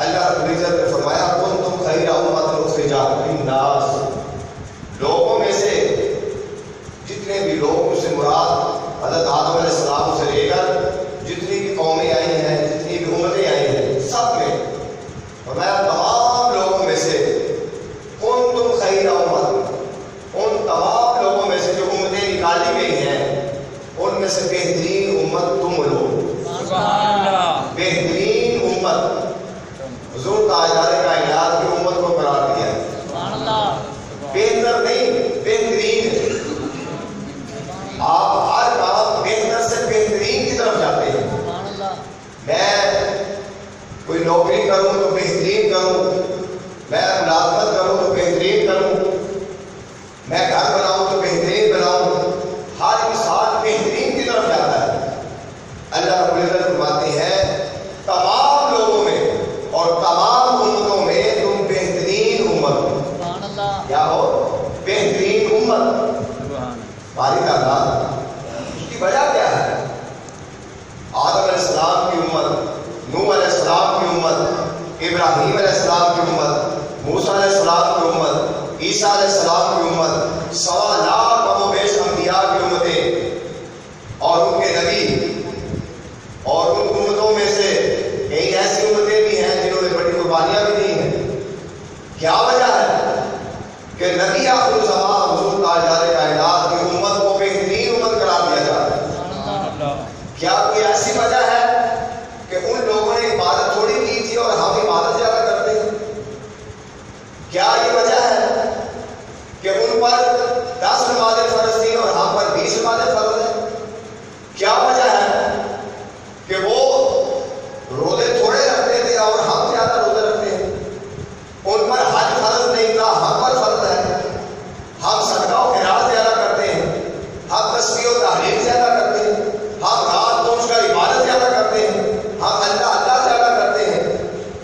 اللہ رب العزت نے فرمایا کنتم خیر امۃ اخرجت للناس، لوگوں میں سے جتنے بھی لوگ، اس سے مراد حضرت آدم علیہ السلام سے لے کر جتنی بھی قومیں آئی ہیں، جتنی بھی امتیں آئی ہیں، سب میں فرمایا تمام لوگوں میں سے کنتم خیر امۃ، ان تمام لوگوں میں سے جو امتیں نکالی گئی ہیں ان میں سے بہترین امت تم لوگ، سبحان اللہ، بہترین امت حضور تاجدار کائنات کی امت کو قرار دیا ہے۔ سبحان اللہ، بہتر نہیں، بہترین ہے۔ آپ ہر کام بہتر سے بہترین کی طرف جاتے ہیں۔ سبحان اللہ، میں کوئی نوکری کروں تو بہترین کروں، میں ملازمت کروں تو بہترین کروں، میں گھر بناؤں تو بہترین بناؤں، ہر انسان بہترین کی طرف جاتا ہے۔ اللہ رب العزت فرماتے ہیں تمام لوگوں میں اور تمام امتوں میں تم بہترین امت ہو۔ سبحان اللہ، کیا ہو؟ بہترین امت۔ باری تعالیٰ اس کی وجہ کیا ہے؟ آدم علیہ السلام کی امت، نوح علیہ السلام کی امت، ابراہیم علیہ السلام کی امت، موسیٰ علیہ السلام کی امت، عیسیٰ علیہ السلام کی امت، 1.25 لاکھ کم و بیش انبیاء کی امتیں اور ان کے نبی، اور ان امتوں میں سے کئی ایسی امتیں بھی ہیں جنہوں نے بڑی قربانیاں بھی دی ہیں۔ کیا وجہ ہے کہ نبی آخر الزمان حضور تاجدار کائنات کی امت کو بہترین امت قرار دیا جاتا ہے؟ کیا کوئی ایسی وجہ ہے کہ ان لوگوں نے عبادت تھوڑی کی تھی اور ہم عبادت زیادہ کرتے ہیں؟ کیا یہ وجہ ہے کہ ان پر 10 نمازیں فرض تھیں اور ہم پر 20 نمازیں فرض ہیں؟ کیا وجہ ہے کہ وہ روزے تھوڑے رکھتے تھے اور ہم زیادہ روزے رکھتے ہیں؟ ان پر حج فرض نہیں تھا، ہم پر فرض ہے۔ ہم صدقہ و خیرات زیادہ کرتے ہیں، ہم تسبیح و تحلیل زیادہ کرتے ہیں، ہم رات پہنچ کر عبادت زیادہ کرتے ہیں، ہم اللہ اللہ زیادہ کرتے ہیں،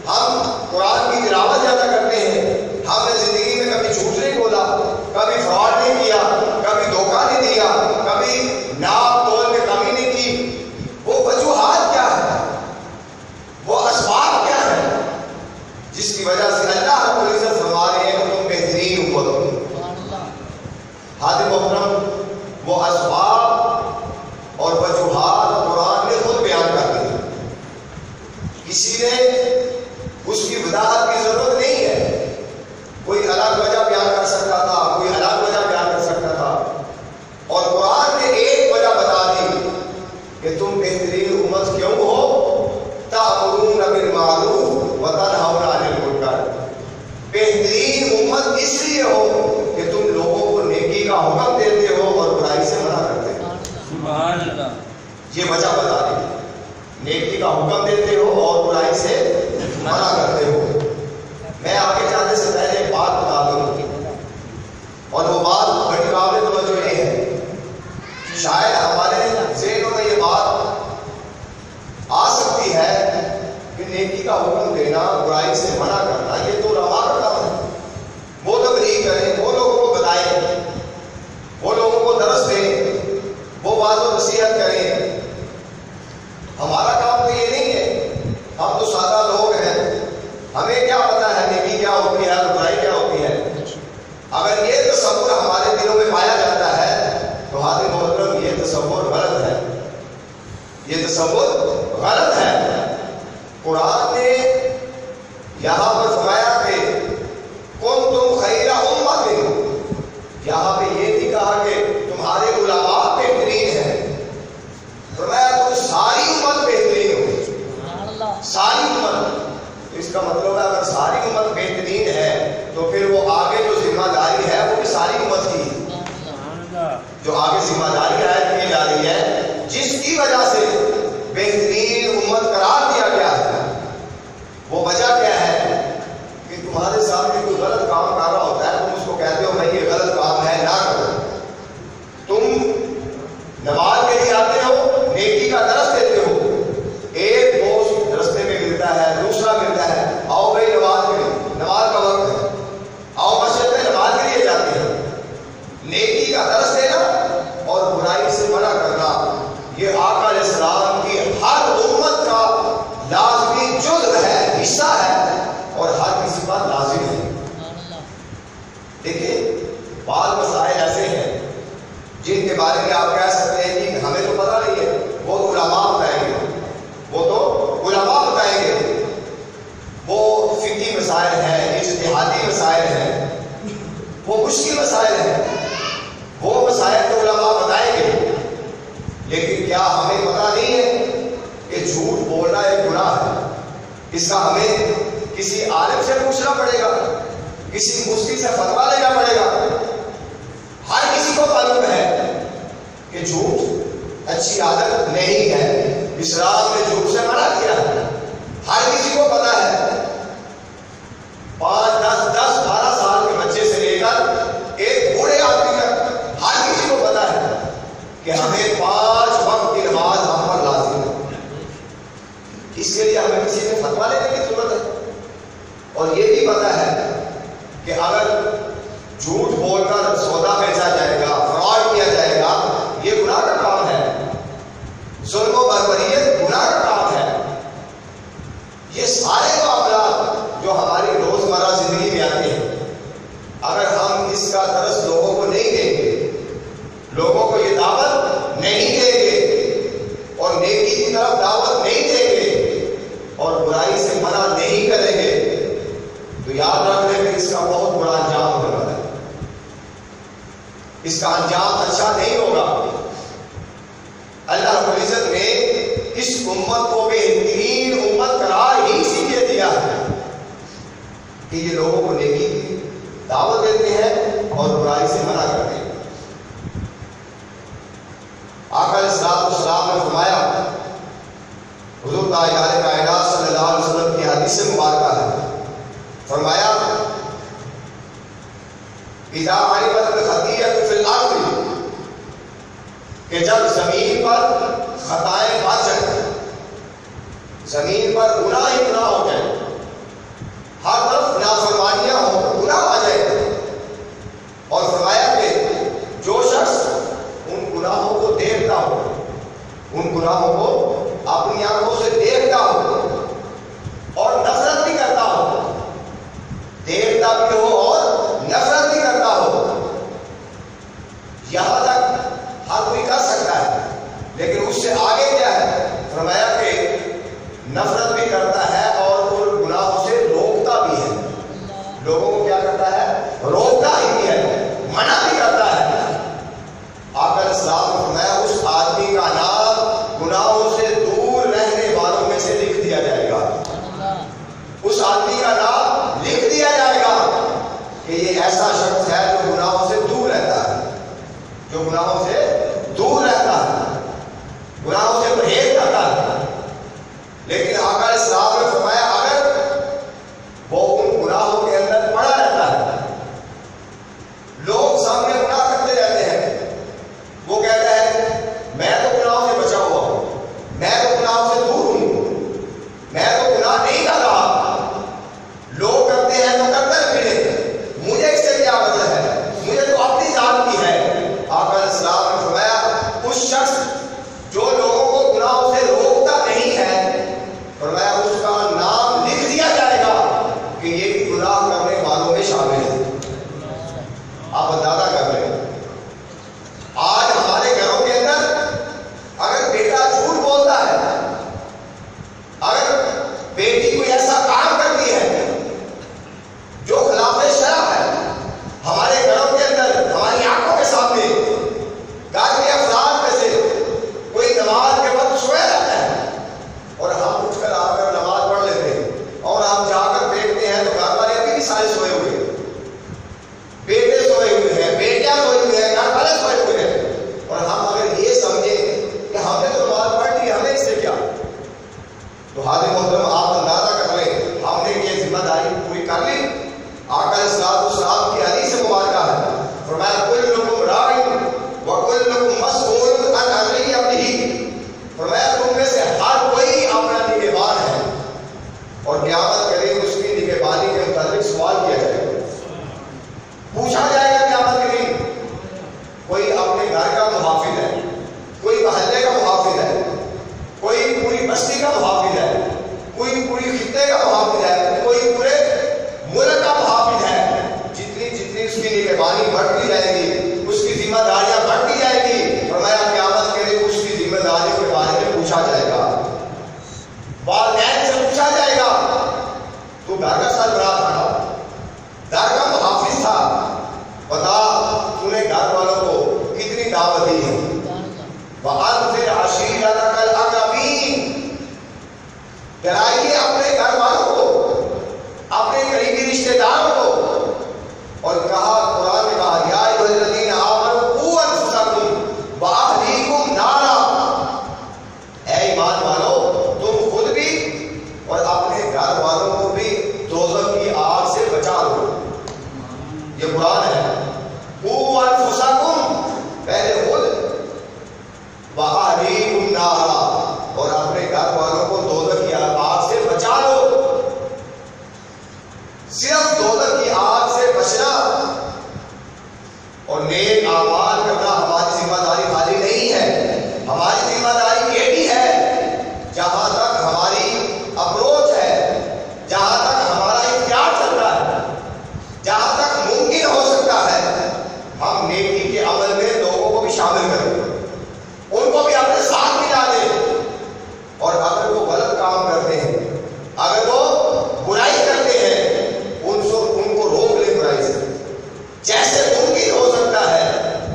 ہم قرآن کی تلاوت زیادہ کرتے ہیں، ہم نے زندگی میں کبھی جھوٹ نہیں بولا، کبھی فراڈ نہیں کیا، کبھی دھوکہ نہیں دیا، کبھی ناپ تول میں کمی نہیں کی۔ وہ وجوہات کیا ہے؟ وہ اسباب کیا ہے جس کی وجہ سے اللہ رب العزت فرما رہے ہیں کہ تم بہترین امت ہو؟ حاضر محترم، وہ اسباب اور وجوہات قرآن نے خود بیان کر دی۔ کسی نے اس کی وضاحت کی ضرورت نہیں ہے۔ کوئی الگ وجہ بیان کر سکتا تھا، کوئی الگ وجہ بیان کر سکتا تھا، اور قرآن نے ایک وجہ بتا دی کہ تم بہترین امت کیوں ہو؟ تأمرون بالمعروف وتنہون عن المنکر۔ بہترین امت اس لیے ہو کہ تم لوگوں کو نیکی کا حکم دیتے ہو اور برائی سے منع کرتے ہو۔ سبحان اللہ، یہ وجہ بتا دی، نیکی کا حکم دیتے ہو اور برائی سے منع کرتے ہو۔ میں آگے جانے سے پہلے ایک بات بتا دوں، اور وہ بات بڑی قابل توجہ یہ ہے، شاید ہمارے ذہنوں میں یہ بات آ سکتی ہے کہ نیکی کا حکم دینا، برائی سے منع کرنا، یہ تو روا کا کام ہے۔ وہ تبلیغ کریں، وہ لوگوں کو بتائیں، وہ لوگوں کو درس دیں، وہ بات و نصیحت کریں۔ ہمارا کام تو یہ نہیں ہے، ہم تو سادہ لوگ ہیں، ہمیں کیا پتا ہے نیکی کیا ہوتی ہے اور برائی کیا ہوتی ہے۔ اگر یہ تصور ہمارے دلوں میں پایا جاتا ہے تو حاضر محترم یہ تصور غلط ہے، یہ تصور غلط ہے۔ قرآن نے یہاں پر فرمایا کہ کنتم خیر امۃ، یہاں پہ یہ نہیں کہا کہ تمہارے علماء بہترین ہیں، فرمایا تم ساری امت بہترین ہو، ساری امت۔ اس کا مطلب ہے اگر ساری امت بہترین ہے تو پھر وہ آگے جو ذمہ داری ہے وہ بھی ساری امت کی ہے۔ جو آگے ذمہ داری عائد کی جا رہی ہے، جس کی وجہ سے بہترین امت قرار دیا گیا ہے، وہ وجہ کیا ہے کہ تمہارے سامنے کوئی غلط کام کر رہا ہوتا ہے، تم اس کو کہتے ہو بھائی یہ غلط کام ہے، نہ کرو۔ تم نماز کے لیے آتے ہو، نیکی کا درس دیتے ہو، ایک دوست رستے میں ملتا ہے، دوسرا ملتا ہے، آؤ بھائی نماز کے لیے، نماز کا وقت ہے، آؤ مسجد میں نماز کے لیے جاتے ہیں۔ نیکی کا درس دینا اور برائی سے منع کرنا، یہ آقا علیہ السلام فقہی مسائل ہیں، اجتہادی مسائل ہیں، وہ مشکل مسائل ہیں، وہ مسائل تو علماء بتائیں گے، لیکن کیا ہمیں پتہ نہیں ہے کہ جھوٹ بولنا ایک گناہ ہے؟ اس کا ہمیں کسی عالم سے پوچھنا پڑے گا، کسی مفتی سے فتویٰ لینا پڑے گا؟ ہر کسی کو معلوم ہے کہ جھوٹ اچھی عادت نہیں ہے، اسلام نے جھوٹ سے منع کیا ہے، ہر کسی کو پتا ہے۔ 5 10 12 سال کے بچے سے لے کر ایک بوڑھے آدمی تک ہر کسی کو پتا ہے کہ ہمیں 5 وقت کی نماز ہم پر لازم ہے۔ اس کے لیے ہمیں کسی سے فتویٰ لینے کی ضرورت ہے؟ اور یہ بھی پتا ہے کہ اگر جھوٹ بول کر سودا بیچا جائے گا، فراڈ کیا جائے گا، یہ گناہ کا کام ہے، ظلم و بربریت گناہ کا کام ہے۔ یہ سارے معاملات جو ہماری روزمرہ زندگی میں آتے ہیں، اگر ہم اس کا درس لوگوں کو نہیں دیں گے، لوگوں کو یہ دعوت نہیں دیں گے اور نیکی کی طرف دعوت نہیں دیں گے اور برائی سے منع نہیں کریں گے، تو یاد رکھ لیں کہ اس کا بہت بڑا انجام ہونے والا ہے، اس کا انجام اچھا نہیں ہوگا۔ اللہ رب العزت نے اس امت کو بہترین امت قرار ہی اسی لیے دیا ہے کہ یہ لوگوں کو نیکی کی دعوت دیتے ہیں اور برائی سے منع کرتے ہیں۔ آقا علیہ السلام نے فرمایا، حضور تاجدار کائنات صلی اللہ علیہ وسلم کی حدیث مبارکہ ہے، فرمایا اذا علمت الخطیئۃ فی الارض، کہ جب زمین پر خطائیں بڑھ جائیں، زمین پر گناہ ہی گناہ ہو جائے، ہر طرف نافرمانیاں ہوں، گناہ آ جائے، اور فرمایا کہ جو شخص ان گناہوں کو دیکھتا ہو، ان گناہوں کو اپنی آنکھوں سے دیکھتا ہو اور نفرت بھی کرتا ہو، دیکھتا بھی ہو اور نفرت بھی کرتا ہو، یہاں تک ہر کوئی کر سکتا ہے، لیکن اس سے آگے کیا ہے؟ فرمایا کہ نفرت بھی کرتا ہے اور ان گناہوں سے روکتا بھی ہے، لوگوں کو کیا کرتا ہے؟ روکتا ہی ہے، منع بھی کرتا ہے۔ آقا علیہ السلام نے فرمایا اس آدمی کا نام گناہوں سے دور رہنے والوں میں سے لکھ دیا جائے گا، اس آدمی کا نام لکھ دیا جائے گا کہ یہ ایسا شخص ہے جو گناہوں سے دور رہتا ہے، جو گناہوں سے دور رہتا ہے، گناہوں سے پرہیز کرتا ہے۔ لیکن آقا علیہ السلام نے فرمایا اگر وہ ان گناہوں کے اندر پڑا رہتا ہے، لوگ سامنے گناہ کرتے رہتے ہیں، وہ کہتا ہے میں تو گناہوں سے بچا ہوا ہوں، میں تو گناہوں سے دور ہوں، میں تو گناہ نہیں کر رہا، لوگ کرتے ہیں تو کرتے پھرے، مجھے اس سے کیا مطلب ہے، مجھے تو اپنی ذات کی ہے۔ آقا علیہ السلام نے فرمایا اس شخص جو لوگوں کو گناہوں سے روکتا نہیں ہے، فرمایا اس کا نام لکھ دیا جائے گا کہ یہ بھی گناہ کرنے والوں میں شامل ہے۔ آپ اندازہ کر لیں، آج ہمارے گھروں کے اندر اگر بیٹا جھوٹ بولتا ہے، اگر بیٹی کوئی ایسا کام کرتی ہے جو خلاف شرع ہے، ہمارے گھروں کے اندر ہماری آنکھوں کے سامنے گھر کے افراد میں سے کوئی نماز کے وقت سویا رہتا ہے اور ہم اٹھ کر آ کر نماز پڑھ لیتے ہیں، اور ہم جا کر دیکھتے ہیں تو گھر والے ابھی بھی سارے سوئے ہوئے ہیں، بیٹے سوئے ہوئے ہیں، بیٹیاں سوئے ہوئے ہیں، گھر والے سوئے ہوئے ہیں، اور ہم اگر یہ سمجھیں کہ ہم نے تو نماز پڑھ لی، ہمیں اس سے کیا، تو حاضر محترم آپ اندازہ کر لیں ہم نے یہ ذمہ داری پوری کر لی۔ آقا علیہ السلام کی حدیث مبارکہ ہے، فرمایا کلکم راع وکلکم مسئول عن رعیتہ، فرمایا تم میں سے ہر کوئی اپنا نگہبان ہے اور قیامت کے دن اس کی نگہبانی کے متعلق سوال کیا جائے گا، پوچھا جائے گا قیامت کے دن۔ کوئی اپنے گھر کا محافظ ہے، کوئی محلے کا محافظ ہے، کوئی پوری بستی کا محافظ ہے، کوئی پوری خطے کا محافظ ہے، کوئی پورے ملک کا محافظ ہے۔ جتنی جتنی اس کی نگہبانی بڑھتی جائے گی، اس کی ذمہ داریاں بڑھتی جائے گی، فرمایا قیامت کے دن اس کی ذمہ داریوں کے بارے میں پوچھا جائے گا، والدین سے پوچھا جائے گا اپنے گھر والوں کو، اپنے قریبی رشتے داروں کو، اور کہا قرآن نے کہا یا ایھا الذین آمنوا قوا انفسکم واہلیکم نارا، اے ایمان والو تم خود بھی اور اپنے گھر والوں کو بھی دوزخ کی آگ سے بچا لو. یہ قرآن ہے. قوا انفسکم، پہلے خود، واہلیکم نارا، اور اپنے گھر والوں کو دوزخ کی آگ سے بچا لو. صرف دوزخ کی آگ سے بچنا اور نیک اعمال کرنا ہماری ذمہ داری خالی نہیں ہے. ہماری ذمہ داری یہ بھی ہے جہاں تک ہماری اپروچ ہے، جہاں تک ہمارا اختیار چل رہا ہے، جہاں تک ممکن ہو سکتا ہے، ہم نیکی کے عمل میں لوگوں کو بھی شامل کریں، ان کو بھی اپنے ساتھ ملا دیں. اور اگر وہ غلط کام کرتے ہیں، اگر وہ برائی کرتے ہیں، ان کو روک لیں برائی سے. جیسے ممکن ہو سکتا ہے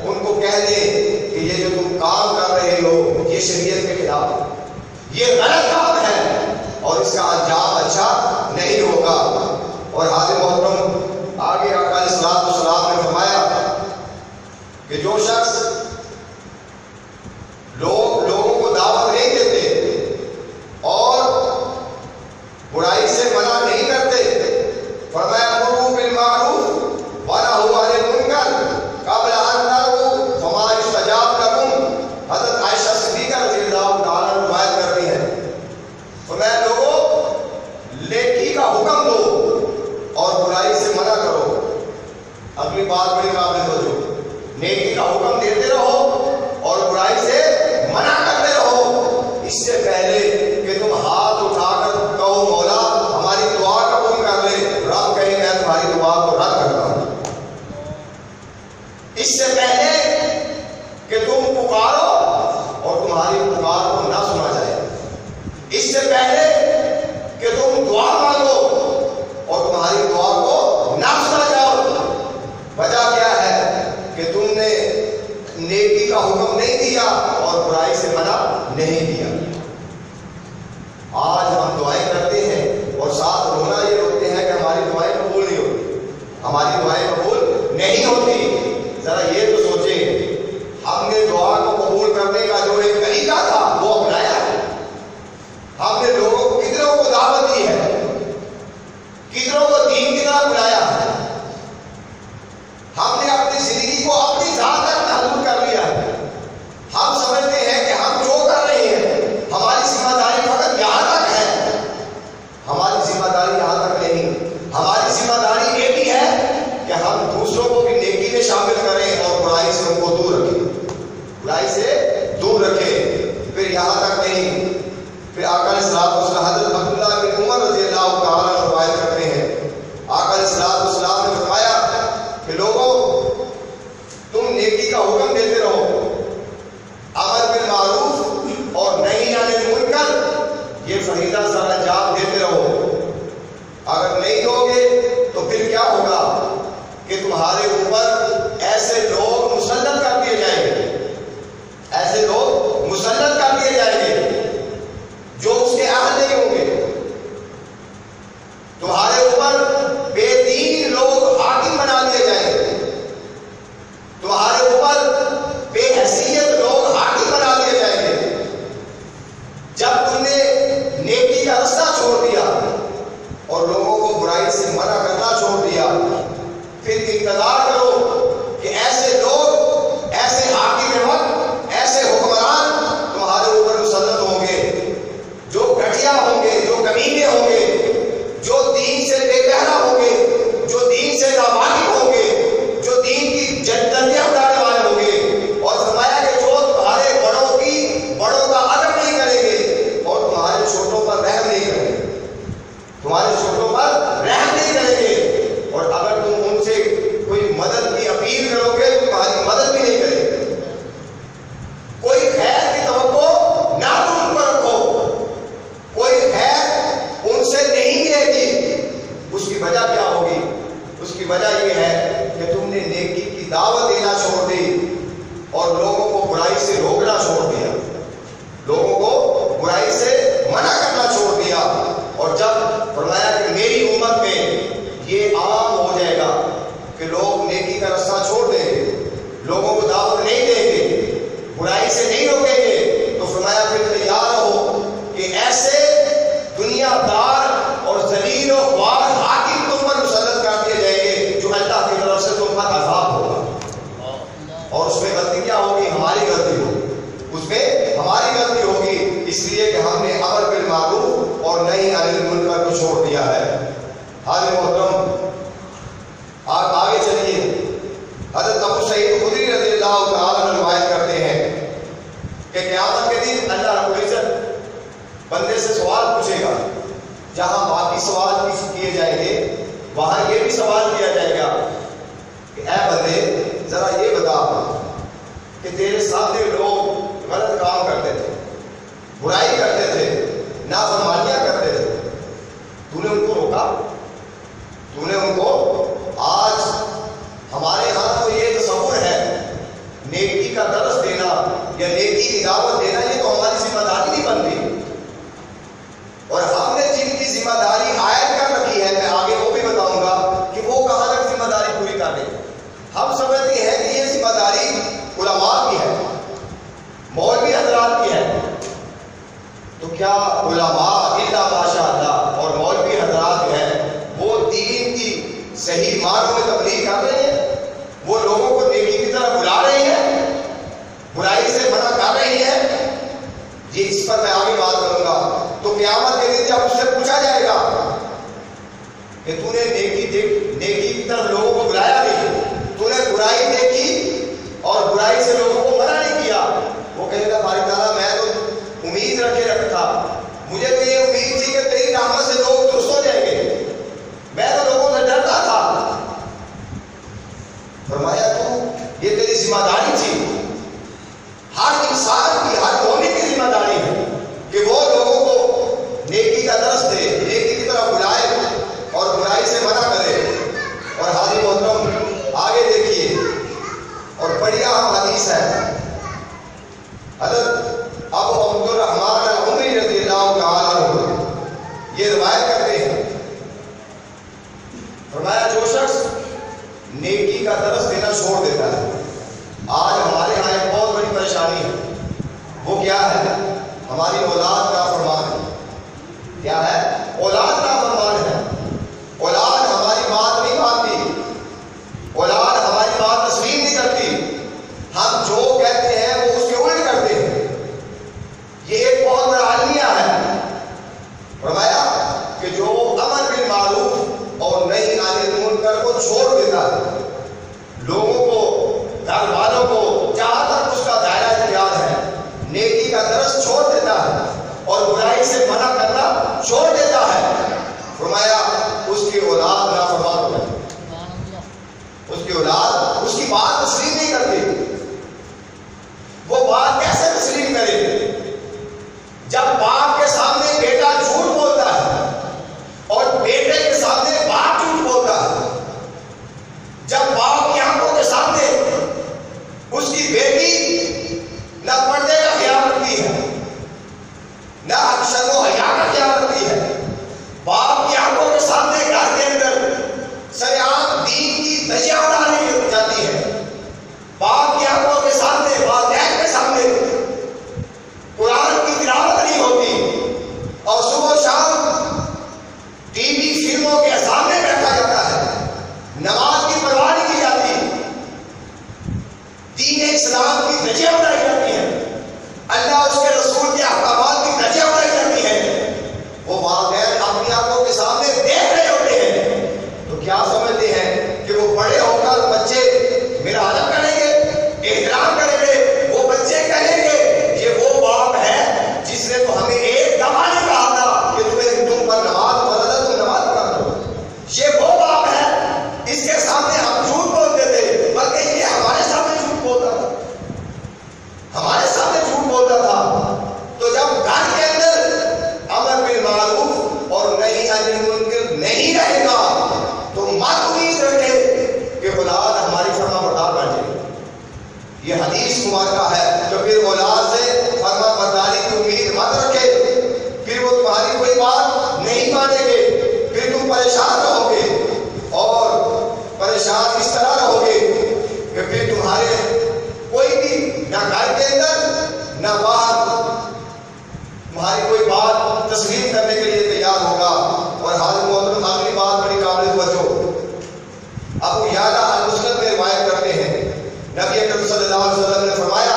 ان کو کہہ دیں کہ یہ جو تم کام کر رہے ہو یہ شریعت کے خلاف، یہ غلط کام ہے اور اس کا انجام اچھا نہیں ہوگا. اور حاضر محترم، آگے آقا علیہ الصلوۃ والسلام نے فرمایا کہ جو شخص لوگوں کو دعوت نہیں دیتے اور برائی سے منع نہیں کرتے، فرمایا امروا بالمعروف ونہوا عن المنکر قبل ان تروا فما یستجاب لکم. حضرت عائشہ صدیقہ رضی اللہ تعالیٰ عنہ روایت کرتی ہیں، فرمایا لوگوں نیکی کا حکم دو اور برائی سے منع کرو. اگلی بات بڑی قابل توجہ، نیکی کا حکم دیتے رہو اور برائی سے منع کرتے رہو، اس سے پہلے کہ تم ہاتھ اٹھا کر کہو مولا ہماری دعا قبول کر لے. رب کہے میں تمہاری دعا کو رد کرتا ہوں. اس سے پہلے کہ تم پکارو اور تمہاری پکار کو نہ سنا جائے، اس سے پہلے کہ تم دعا مانگو اور تمہاری دعا کو نہ سنا جاؤ. وجہ کیا ہے کہ تم نے نیکی کا حکم نہیں دیا اور برائی سے منع نہیں کیا. آج ہم دعائیں کرتے ہیں اور ساتھ رونا یہ روتے ہیں کہ ہماری دعائیں قبول نہیں ہوتی، ہماری دعائیں قبول نہیں ہوتی. ذرا یہ تو سوچیں، ہم نے دعا کو قبول کرنے کا جو ایک طریقہ تھا وہ اپنایا ہے. ہم نے لوگوں کو کتنوں کو دعوت دی ہے، کتنوں کو دین کی طرف بلایا ہے. ہم نے اپنی زندگی کو اپنی ذات تک محدود کر لیا ہے. ہم سمجھتے ہیں کہ ہم جو کر رہے ہیں ہماری ذمہ داری فقط یہاں تک ہے. ہماری ذمہ داری یہاں تک نہیں. ہماری ذمہ داری یہ بھی ہے کہ ہم دوسروں کو بھی نیکی میں شامل کریں اور برائی سے ان کو دور رکھیں، برائی سے دور رکھیں. پھر یہاں تک نہیں، پھر آقا علیہ الصلوۃ والسلام حضرت عبداللہ بن عمر رضی اللہ تعالیٰ عنہ روایت کرتے ہیں، آقا علیہ الصلوۃ والسلام نے فرمایا کہ لوگوں تم نیکی کا حکم دیتے رہو، امر بالمعروف اور نہی عن المنکر، یہ فریضہ سر انجام دیتے رہو. اگر نہیں دو گے تو پھر کیا ہوگا کہ تمہارے اوپر ایسے لوگ مسلط کر دیے جائیں گے، ایسے لوگ مسلط کر دیے جائیں گے جو اس کے اہل نہیں ہوں گے. تمہارے اوپر بے دین لوگ حاکم بنا دیے جائیں گے، تمہارے اوپر بے حیثیت لوگ حاکم بنا دیے جائیں گے. جب تم نے نیکی کا رستہ چھوڑ دیا اور لوگوں کو برائی سے منع کرنا چھوڑ دیا، پھر انتظار کرو کہ ایسے لوگ، ایسے حاکم وقت، ایسے حکمران تمہارے اوپر مسلط ہوں گے جو گھٹیا ہوں گے، جو کمینے ہوں گے، جو دین سے بے بہرا ہوں گے، جو دین سے ناواقف ہوں گے، جو دین کی جنتیں اڑانے والے ہوں گے. اور فرمایا کہ جو تمہارے بڑوں کا ادب نہیں کریں گے اور تمہارے چھوٹوں پر رحم نہیں کریں گے، تمہارے چھوٹوں پر رحم نہیں کریں گے. اور اگر تم ان سے کوئی مدد کی اپیل کرو گے تو تمہاری مدد بھی نہیں کریں گے. کوئی خیر کی توقع نہ تم ان پر رکھو، کوئی خیر ان سے نہیں ملے گی. اس کی وجہ کیا ہوگی؟ اس کی وجہ یہ ہے کہ تم نے نیکی کی دعوت دینا چھوڑ دی اور لوگوں کو برائی سے روکنا چھوڑ دیا، لوگوں کو برائی سے منع کرنا چھوڑ دیا. اور جب کیا ہے۔ حاضر محترم آپ آگے چلیے، حضرت ابو سعید خدری رضی اللہ تعالیٰ عنہ روایت کرتے ہیں کہ قیامت کے دن اللہ رب العزت بندے سے سوال پوچھے گا، جہاں باقی سوال کیے جائیں گے وہاں یہ بھی سوال کیا جائے گا کہ اے بندے ذرا یہ بتا کہ تیرے سامنے لوگ غلط کام کرتے تھے، برائی کرتے تھے، نافرمانیاں کرتے تھے، تو نے ان کو روکا؟ تو نے ان کو؟ آج ہمارے ہاں تو یہ تصور ہے نیکی کا درس دینا یا نیکی کی دعوت دینا یہ تو ہماری ذمہ داری نہیں بنتی، اور ہم نے جن کی ذمہ داری عائد کر رکھی ہے میں آگے وہ بھی بتاؤں گا کہ وہ کہاں تک ذمہ داری پوری کر رہے ہیں۔ ہم سمجھتے ہیں کہ یہ ذمہ داری علماء کی ہے، مولوی حضرات کی ہے، تو کیا علماء الا ماشاء اللہ اور مولوی حضرات ہیں وہ دین کی صحیح معنوں میں تبلیغ کر رہے ہیں؟ وہ لوگوں کو نیکی کی طرف بلا رہے ہیں، برائی سے منع کر رہے ہیں؟ یہ اس پر میں آگے بات کروں گا۔ تو قیامت کے دن جب اس سے پوچھا جائے گا کہ تو نے نیکی کی طرف لوگوں کو بلایا نہیں، تو نے برائی دیکھی اور برائی سے لوگوں کو منع نہیں کیا، وہ کہے گا باری تعالیٰ میں تو امید رکھے رکھا، مجھے تو یہ امید تھی کہ تیری رحمت سے لوگ درست ہو جائیں گے، میں تو لوگوں سے ڈرتا تھا۔ فرمایا تو یہ تیری ذمہ داری تھی، ہر انسان کی، ہر مومن کی ذمہ داری ہے کہ وہ لوگوں کو نیکی کا درس دے، نیکی کی طرف بلائے اور برائی سے منع کرے۔ اور حاضر محترم آگے دیکھیے، اور بڑی اہم حدیث ہے، حضرت ابو عبد الرحمن العمری رضی اللہ تعالیٰ عنہ یہ روایت کرتے ہیں، فرمایا جو شخص نیکی کا درس دینا چھوڑ دیتا ہے، آج ہمارے یہاں ایک بہت بڑی پریشانی ہے، وہ کیا ہے؟ ہماری اولاد کا فرمان ہے۔ کیا ہے؟ اولاد کا فرمان ہے۔ اولاد ہماری بات نہیں مانتی، اولاد ہماری بات تسلیم نہیں کرتی، ہم جو کہتے ہیں وہ اس کے الٹ کرتے ہیں۔ یہ ایک بہت بڑا المیہ ہے۔ فرمایا کہ جو امر بالمعروف اور نہی عن المنکر کو چھوڑ دیتا ہے، لوگوں کو، گھر والوں کو، جہاں تک اس کا دائرہ اختیار ہے، نیکی کا درس چھوڑ دیتا ہے اور برائی سے منع کرنا چھوڑ دیتا ہے، فرمایا اس کی اولاد نافرمان ہو جاتی ہے، اس کی اولاد اس کی بات تسلیم نہیں کرتی۔ وہ بات کیسے تسلیم کرے جب باپ کے سامنے بیٹا جھوٹ بولتا ہے اور بیٹے کے سامنے باپ جھوٹ بولتا ہے، جب باپ کی آنکھوں کے سامنے اس کی بیٹی نہ پردے کا خیال رکھتی ہے، نہ شرم و حیا کا خیال رکھتی ہے، باپ کی آنکھوں کے سامنے گھر کے اندر سریعان دین کی دھجیاں اڑائی جاتی ہے، باپ کی آنکھوں کے سامنے، والدین کے سامنے قرآن کی تلاوت نہیں ہوتی اور صبح و شام ٹی وی فلموں کے سامنے بیٹھا جاتا ہے، نماز کی پرواہ نہیں کی جاتی، دین اسلام کی دھجیاں اڑائی جاتی ہیں، اللہ اس کے رسول کے احکامات کی دھجیاں اڑائی جاتی ہیں، وہ والدین اپنی آنکھوں کے سامنے دیکھ رہے ہوتے ہیں، تو کیا سمجھتے ہیں کہ وہ بڑے ہو کر بچے میرا ادب کریں گے، احترام کریں گے، وہ بچے کہیں گے یہ وہ باپ ہے جس نے تو ہمیں ایک دفعہ نہیں کہا تھا کہ تم پر نماز فرض ہے، تم نماز پڑھا کرو، یہ وہ باپ ہے اس کے سامنے ہم جھوٹ بولتے تھے، بلکہ یہ ہمارے سامنے جھوٹ بولتا تھا، ہمارے سامنے جھوٹ بولتا تھا۔ تو جب گھر کے اندر امر بالمعروف اور نہی عن المنکر نہیں رہے گا تو مت امید رکھے کہ اولاد ہماری فرما بردار بن جائے گی۔ یہ حدیث مبارکہ ہے، تو پھر اولاد سے فرما برداری کی امید مت رکھے، پھر وہ تمہاری کوئی بات نہیں مانیں گے، پھر تم پریشان رہو گے، اور پریشان اس طرح رہو گے کہ پھر تمہارے کوئی بھی نہ گھر کے اندر نہ باہر تمہاری کوئی بات تسلیم کرنے کے لیے تیار ہوگا۔ اور حاضر محترم آخری بات بڑی قابل توجہ، ابو یعلا المسند میں روایت کرتے ہیں، نبی اکرم صلی اللہ علیہ وسلم نے فرمایا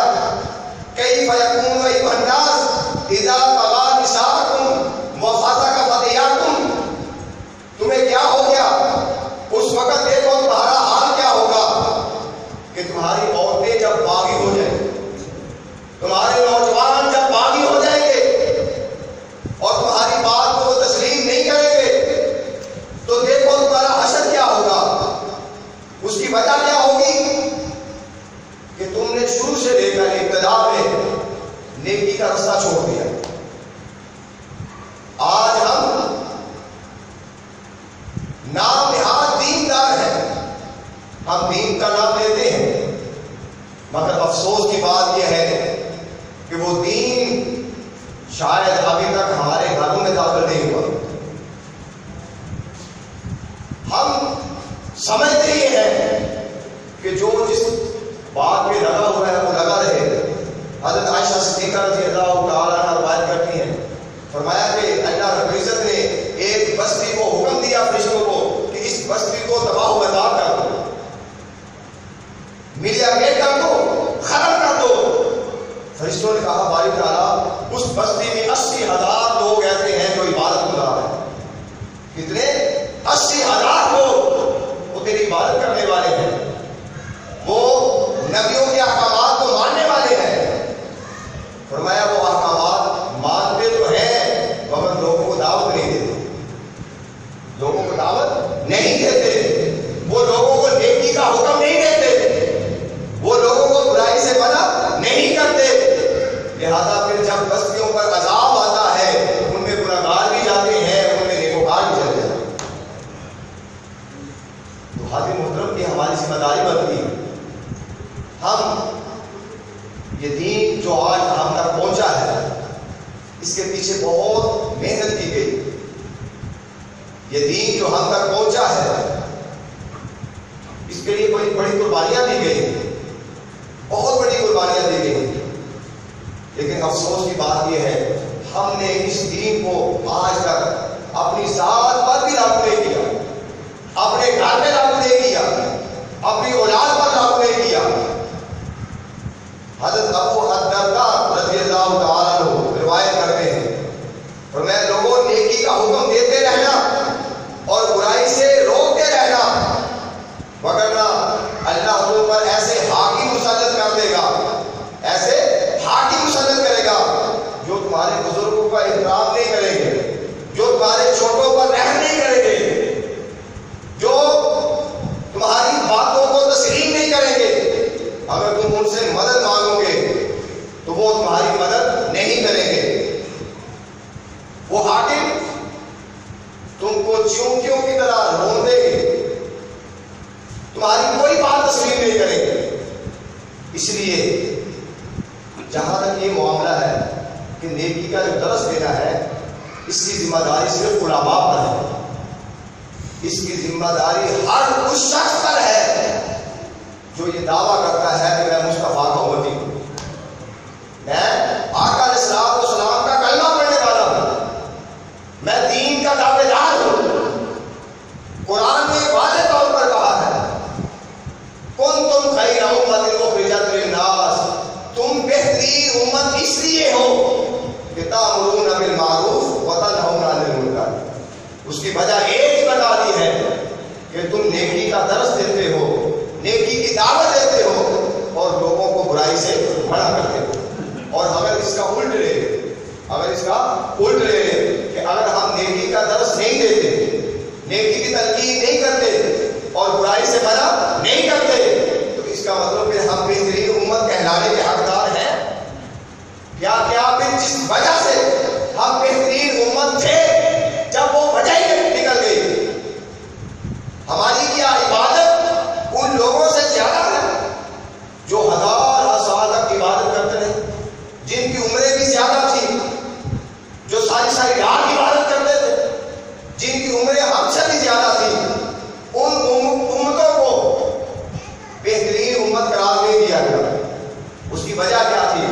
ہم دین کا نام لیتے ہیں، مگر افسوس کی بات یہ ہے کہ وہ دین شاید ابھی تک ہمارے گھروں میں داخل نہیں ہوا۔ ہم سمجھتے یہ ہیں کہ جو جس بات پہ لگا ہوا ہے وہ لگا رہے۔ حضرت عائشہ صدیقہ رضی اللہ تعالیٰ عنہ روایت کرتی ہیں، فرمایا کہ اللہ رب العزت نے ایک بستی کو حکم دیا فرشتوں کو کہ اس بستی کو تباہ و برباد کر دو، ملیا گیٹ کر دو، ختم کر دو۔ فرشتوں نے کہا باری تعالیٰ اس بستی میں 80,000 لوگ ایسے ہیں جو عبادت گزار ہیں۔ کتنے؟ 80,000 لوگ وہ تیری عبادت کرنے والے ہیں، وہ نبیوں کے احکامات کو ماننے والے ہیں۔ فرمایا وہ احکامات مانتے تو ہیں مگر لوگوں کو دعوت نہیں دیتے، لوگوں کو دعوت نہیں دیتے، وہ لوگوں کو نیکی کا حکم نہیں دیتے، وہ لوگوں کو برائی سے منع نہیں کرتے۔ لہذا پھر جب بستیوں پر عذاب آتا ہے ان میں گنہگار بھی جاتے ہیں، ان میں نیکوکار بھی چلے جاتے ہیں۔ تو حاضر محترم کی ہماری ذمہ داری بنتی ہے، ہم یہ دین جو آج ہم تک پہنچا ہے اس کے پیچھے بہت محنت کی گئی۔ یہ دین جو ہم تک پہنچا ہے اس کے لیے بڑی بڑی قربانیاں دی گئی، بہت بڑی قربانیاں دی گئی، لیکن افسوس کی بات یہ ہے ہم نے اس دین کو آج تک اپنی ذات پر بھی لاگو نہیں کیا، اپنے گھر میں لاگو نہیں کیا، اپنی اولاد پر لاگو نہیں کیا۔ حضرت ابو الدرداء رضی اللہ تعالیٰ عنہ روایت کرتے ہیں، فرمایا لوگوں نیکی کا حکم دیتے رہنا اور برائی سے روکتے رہنا، وگرنہ اللہ تم پر ایسے حاکم مسلط کر دے گا، ایسے حاکم مسلط کرے گا جو تمہارے بزرگوں کا احترام نہیں کریں گے، جو تمہارے چھوٹوں پر رحم نہیں کریں گے، جو تمہاری باتوں کو تسلیم نہیں کریں گے۔ اگر تم ان سے مدد مانگو گے تو وہ تمہاری مدد نہیں کریں گے۔ وہ حاکم تم کو چونکیوں کی طرح رون دیں گے، تمہاری کوئی بات تسلیم نہیں کریں گے۔ اس لیے جہاں تک یہ معاملہ ہے کہ نیکی کا جو درس دینا ہے اس کی ذمہ داری صرف علماء پر ہے، اس کی ذمہ داری ہر اس شخص پر ہے جو یہ دعویٰ کرتا ہے کہ میں مصطفیٰ کا امتی ہوں، میں آقا علیہ الصلوۃ والسلام کا کلمہ پڑھنے والا ہوں، میں دین کا دعوے دار ہوں۔ قرآن نے واضح طور پر کہا ہے کنتم خیر امۃ اخرجت للناس، تم بہترین امت اس لیے ہو کہ تأمرون بالمعروف وتنہون عن المنکر۔ اس کی وجہ ایک ہی بتا دی ہے کہ تم نیکی کا درس دیتے ہو، نیکی کی دعوت دیتے ہو اور لوگوں کو برائی سے منع کرتے ہو۔ اور اگر اس کا الٹ لے کہ اگر ہم نیکی کا درس نہیں دیتے، نیکی کی تلقین نہیں کرتے اور برائی سے منع نہیں کرتے تو اس کا مطلب پھر ہم بہترین امت کہلانے کے حقدار ہیں؟ کیا پھر جس وجہ سے ہم بہترین امت تھے جب وہ وجہ ہی نکل گئی، ہماری کیا عبادت ان لوگوں سے زیادہ ہے جو ہزار سال تک عبادت کرتے رہے، جن کی عمریں بھی زیادہ تھی، جو ساری رات عبادت کرتے تھے، جن کی عمریں ہم سے بھی زیادہ تھی، ان امتوں کو بہترین امت قرار نہیں دیا گیا۔ اس کی وجہ کیا تھی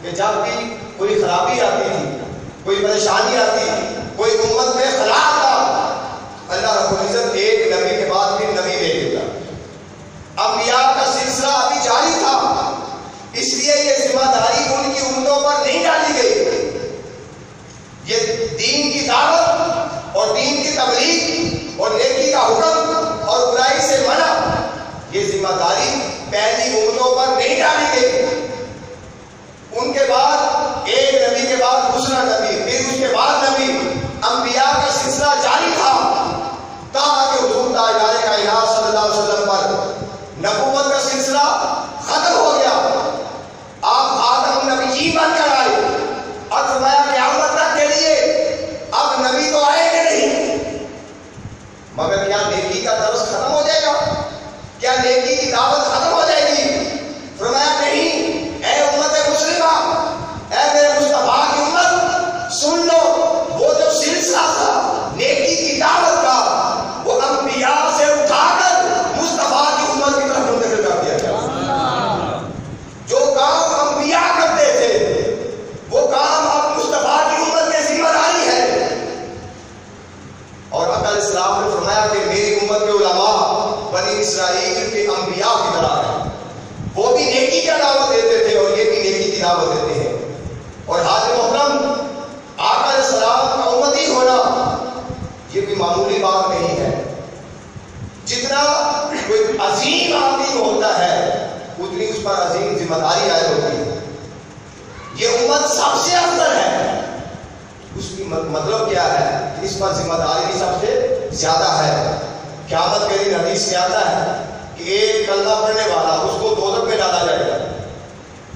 کہ جب بھی کوئی خرابی آتی تھی، کوئی پریشانی آتی، کوئی امت میں خلا تھا، اللہ رب العزت ایک نبی کے بعد پھر نبی دے دیتا۔ انبیاء کا سلسلہ ابھی جاری تھا، اس لیے یہ ذمہ داری ان کی امتوں پر نہیں ڈالی گئی۔ یہ دین کی دعوت اور دین کی تبلیغ اور نیکی کا حکم اور برائی سے منع، یہ ذمہ داری پہلی امتوں پر نہیں ڈالی گئی۔ ان کے بعد ایک نبی کے بعد دوسرا نبی، پھر اس کے بعد نبی، انبیاء کا سلسلہ جاری تھا، تاکہ حضور تاجدار کائنات صلی اللہ علیہ وسلم پر نبوت کا سلسلہ ختم ہو گیا۔ آپ خاتم النبیین بن کر آئے اور فرمایا قیامت تک کے لیے اب نبی تو آئے گے نہیں، مگر کیا نیکی کا درس ختم ہو جائے گا؟ کیا نیکی کی دعوت ختم ہو جائے گی؟ فرمایا نہیں، اے امت مسلمہ، اے میرے مصطفیٰ کی امت، سن لو، وہ جو سلسلہ تھا نیکی کی دعوت کا، وہ انبیاء سے اٹھا کر مصطفیٰ کی امت کی طرف منتقل کر دیا گیا۔ جو کام انبیاء کرتے تھے وہ کام اب مصطفیٰ کی امت کی ذمہ داری ہے۔ اور آقا علیہ السلام نے فرمایا کہ میری امت کے علماء بنی اسرائیل کے انبیاء کی طرح ہیں، وہ بھی نیکی کا دعوت دیتے تھے اور یہ بھی نیکی کی دعوت دیتے ہیں۔ اور حاضر محترم، آقا علیہ السلام کا امتی ہونا یہ بھی معمولی بات نہیں ہے۔ جتنا کوئی عظیم آدمی ہوتا ہے اتنی اس پر عظیم ذمہ داری عائد ہوتی ہے۔ یہ امت سب سے افضل ہے، اس کی مطلب کیا ہے کہ اس پر ذمہ داری بھی سب سے زیادہ ہے۔ قیامت کے دن حدیث میں آتا ہے کہ ایک کلمہ پڑھنے والا اس کو دوزخ میں ڈالا جائے گا۔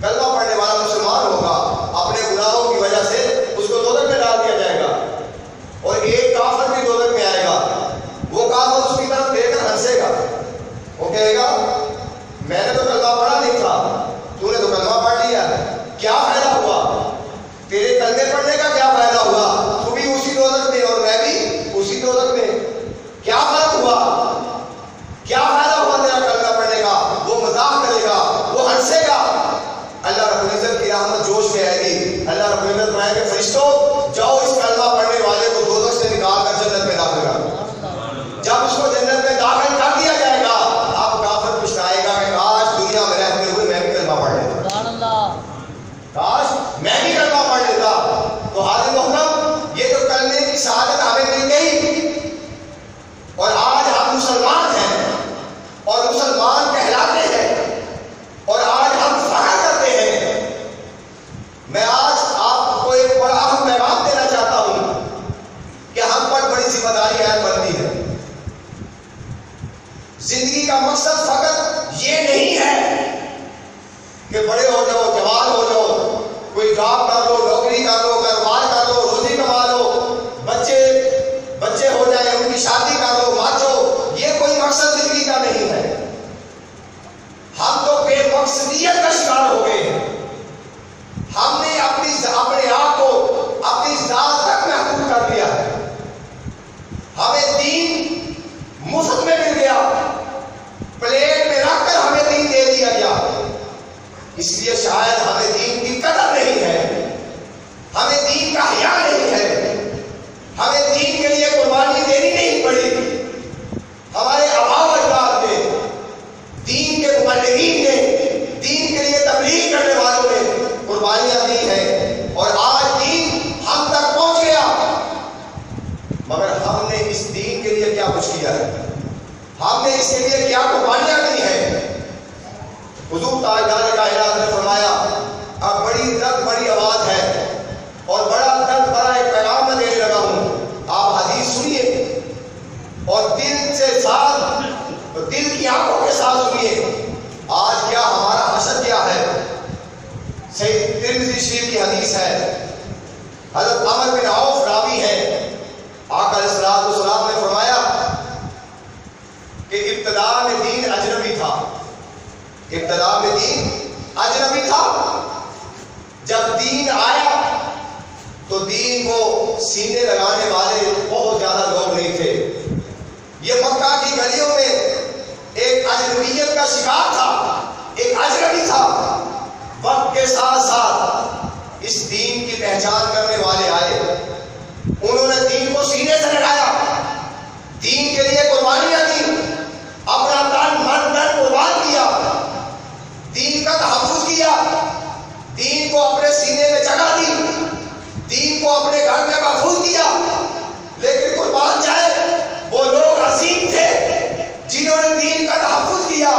کلمہ پڑھنے والا مسلمان ہوگا، اپنے گناہوں کی وجہ سے اس کو دوزخ میں ڈال دیا جائے گا، اور ایک کافر بھی دوزخ میں آئے گا۔ وہ کافر اس کی طرف دیکھ کر ہنسے گا، وہ کہے گا میں نے تو کلمہ پڑھا نہیں تھا، تو نے تو کلمہ پڑھ لیا، کیا فائدہ ہوا؟ تیرے کلمے پڑھنے کا کیا فائدہ ہوا؟ تو بھی اسی دوزخ میں اور میں بھی اسی دوزخ میں، کیا فرق ہوا؟ کیا فائدہ ہوا تیرا کلمہ پڑھنے کا؟ وہ مذاق کرے گا، وہ ہنسے گا۔ اللہ رب العزت کی رحمت جوش میں آئے گی۔ اللہ رب العزت فرمائے کہ فرشتوں جاؤ اس کلمہ پڑھنے والے کو دوزخ سے نکال کر جنت میں داخل کرو۔ جب اس کو جنت میں داخل کر دیا جائے گا، اب کافر پچھتائے گا کہ کاش دنیا میں رہتے ہوئے میں بھی کلمہ پڑھ لیتا، کاش میں بھی کلمہ پڑھ لیتا۔ تو حاضر محترم، یہ جو کلمے کی شہادت ہمیں مل گئی اور آج ہم مسلمان ہیں اور مسلمان کہلاتے ہیں اور آج ہم فخر کرتے ہیں، میں آج آپ کو ایک بڑا اہم پیغام دینا چاہتا ہوں کہ ہم پر بڑی ذمہ داری عائد بنتی ہے۔ زندگی کا مقصد فقط یہ نہیں ہے کہ بڑے ہو جاؤ، جوان ہو جاؤ، کوئی جاب کر لو، نوکری کر لو، کاروبار کر لو، روزی کما لو، بچے ہو جائیں، ان کی شادی کر لو، ماچو، یہ کوئی مقصد زندگی کا نہیں ہے۔ ہم تو بے مقصدیت کا شکار ہو گئے ہیں۔ ہم نے اپنے آپ کو اپنی ذات تک محدود کر دیا ہے۔ ہمیں دین مفت میں مل گیا، پلیٹ میں رکھ کر ہمیں دین دے دیا گیا، اس لیے شاید ہمیں دین کی قدر نہیں ہے، ہمیں دین کا حیا نہیں ہے، ہمیں دین کے لیے قربانی دینی نہیں پڑی۔ ہمارے آباء و اجداد نے، دین کے مبلغین نے، دین کے لیے تبلیغ کرنے والوں نے قربانیاں دی ہیں اور آج دین ہم تک پہنچ گیا، مگر ہم نے اس دین کے لیے کیا کچھ کیا ہے؟ ہم نے اس کے لیے کیا قربانیاں دی ہیں؟ حضور تاجدار کائنات نے فرمایا، اب بڑی درد بڑی آواز ہے اور بڑا درد بڑا ایک پیغام میں دینے لگا ہوں، آپ حدیث سنیے اور دل سے ساتھ، دل کی آنکھوں کے ساتھ سنیے۔ آج کیا ہمارا حشر کیا ہے؟ صحیح ترمذی شریف کی حدیث ہے، حضرت عمر بن عوف راوی ہے، آقا علیہ السلام نے فرمایا کہ ابتدا میں دین اجنبی تھا، ابتدا میں دین اجنبی تھا، جب دین آیا تو دین کو سینے لگانے والے بہت زیادہ لوگ نہیں تھے۔ یہ مکہ کی گلیوں میں ایک اجنبیت کا شکار تھا، ایک اجنبی تھا۔ وقت کے ساتھ ساتھ اس دین کی پہچان کرنے والے آئے، انہوں نے دین کو سینے سے لگایا، دین کے لیے قربانیاں دی، اپنا تن من دھن قربان کیا، دین کا تحفظ کیا، دین کو اپنے سینے میں جگہ دی، دین کو اپنے گھر میں محفوظ کیا۔ لیکن قربان جائے وہ لوگ عظیم تھے جنہوں نے دین کا تحفظ کیا۔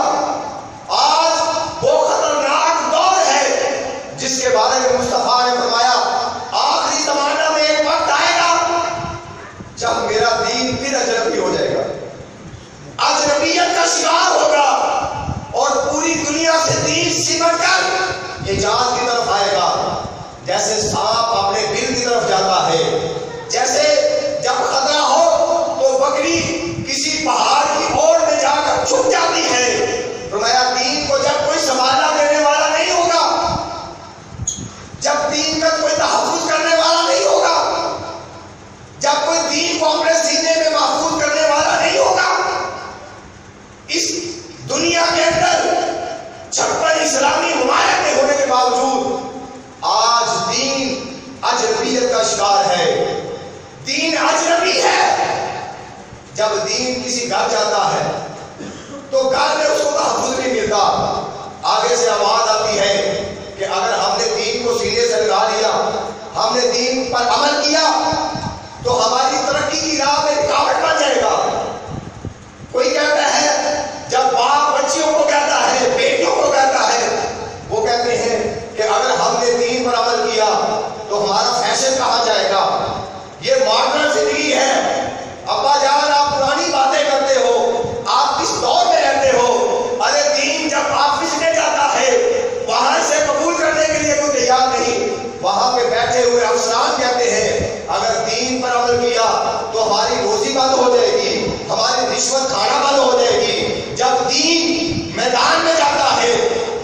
آج وہ خطرناک دور ہے جس کے بارے میں مصطفیٰ نے فرمایا، جب دین کسی گھر جاتا ہے تو گھر میں اس کو تحفظ نہیں ملتا. آگے سے آواز آتی ہے کہ اگر ہم نے دین کو سینے سے لگا لیا, ہم نے دین پر عمل کیا, تو ہماری ترقی کی راہ میں رکاوٹ بن جائے گا. کوئی کہتا ہے, جب باپ بچیوں کو کہتا ہے, بیٹیوں کو کہتا ہے, وہ کہتے ہیں کہ اگر ہم نے دین پر عمل کیا تو ہمارا فیشن کہاں جائے گا. یہ ماڈرن زندگی ہے. ابا جان آپ پرانی باتیں کرتے ہو, آپ کس دور میں رہتے ہو. ارے دین جب آفس میں جاتا ہے وہاں سے قبول کرنے کے لیے کوئی تیار نہیں. وہاں پہ بیٹھے ہوئے افسران کہتے ہیں اگر دین پر عمل کیا تو ہماری روزی بند ہو جائے گی, ہماری رشوت کھانا بند ہو جائے گی. جب دین میدان میں جاتا ہے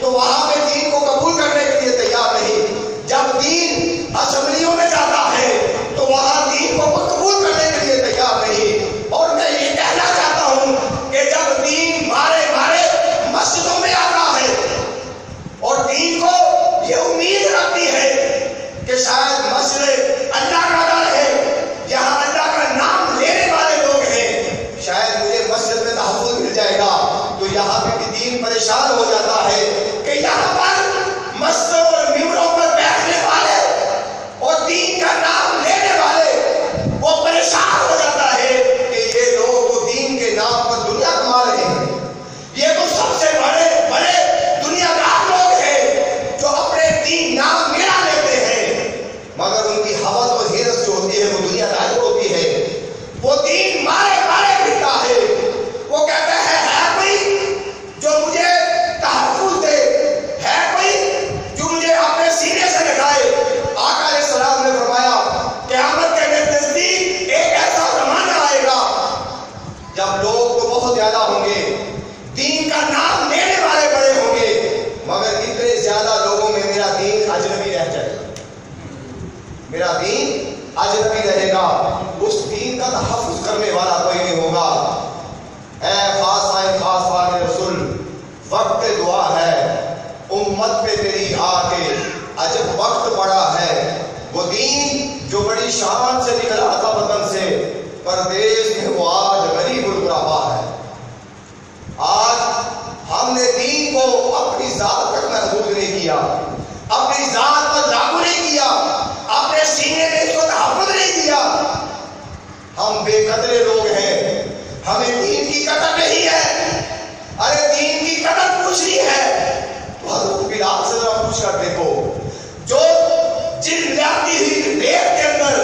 تو وہاں پہ دین کو قبول کرنے کے لیے تیار نہیں. جب دین اسمبلیوں میں جاتا ہے تو وہاں دین کو قبول کرنے کے لیے تیار نہیں. اور میں یہ کہنا چاہتا ہوں کہ جب دین مارے مارے مسجدوں میں آتا ہے اور دین کو یہ امید رکھتی ہے کہ شاید مسجد اللہ کا گھر ہے, یہاں اللہ کا نام لینے والے لوگ ہیں, شاید مجھے مسجد میں تحفظ مل جائے گا, تو یہاں پہ بھی دین پریشان ہو جاتا ہے کہ یہاں پر مسجدوں اور ممبروں پر بیٹھنے والے اور دین کا نام لینے والے وہ پریشان ہو جاتا ہے کہ یہ لوگ تو دین کے نام پر دنیا کما رہے ہیں. یہ تو سب سے بڑے بڑے دنیا دار لوگ ہیں جو اپنے دین نام میرا لیتے ہیں, مگر ان کی حوث اور حرص جو ہوتی ہے وہ دنیا داری ہوتی ہے. وہ دین مارے مارے پھرتا ہے. وہ کہتا ہے کوئی جو مجھے تحفظ دے, ہے کوئی جو مجھے اپنے سینے سے لگائے. آقا علیہ السلام نے فرمایا قیامت کے نزدیک ایک ایسا زمانہ آئے گا جب لوگ تو بہت زیادہ ہوں گے, دین کا نام لینے والے بڑے ہوں گے, مگر اتنے زیادہ لوگوں میں میرا دین اجنبی رہ جائے گا. میرا دین اجنبی رہے گا. اس دین کا تحفظ کرنے والا کوئی نہیں ہوگا. اے خاص والے رسول, وقت دعا ہے, امت پہ تیری آ کے عجب وقت پڑا ہے. وہ دین جو بڑی شان سے نکلا تھا وطن سے, پردیس میں وہ آج غریب الغربا ہے. آج ہم نے دین کو اپنی ذات تک محدود نہیں کیا, اپنی ذات پر لاگو نہیں کیا, اپنے سینے میں اس کو تحفظ نہیں کیا. ہم بے قدرے لوگ ہیں, ہمیں دین کی قدر نہیں ہے. ارے دین کی قدر پوچھنی ہے تو حضرت بلال سے ذرا پوچھ کر دیکھو, جو چلاتی ہوئی ریت کے اندر,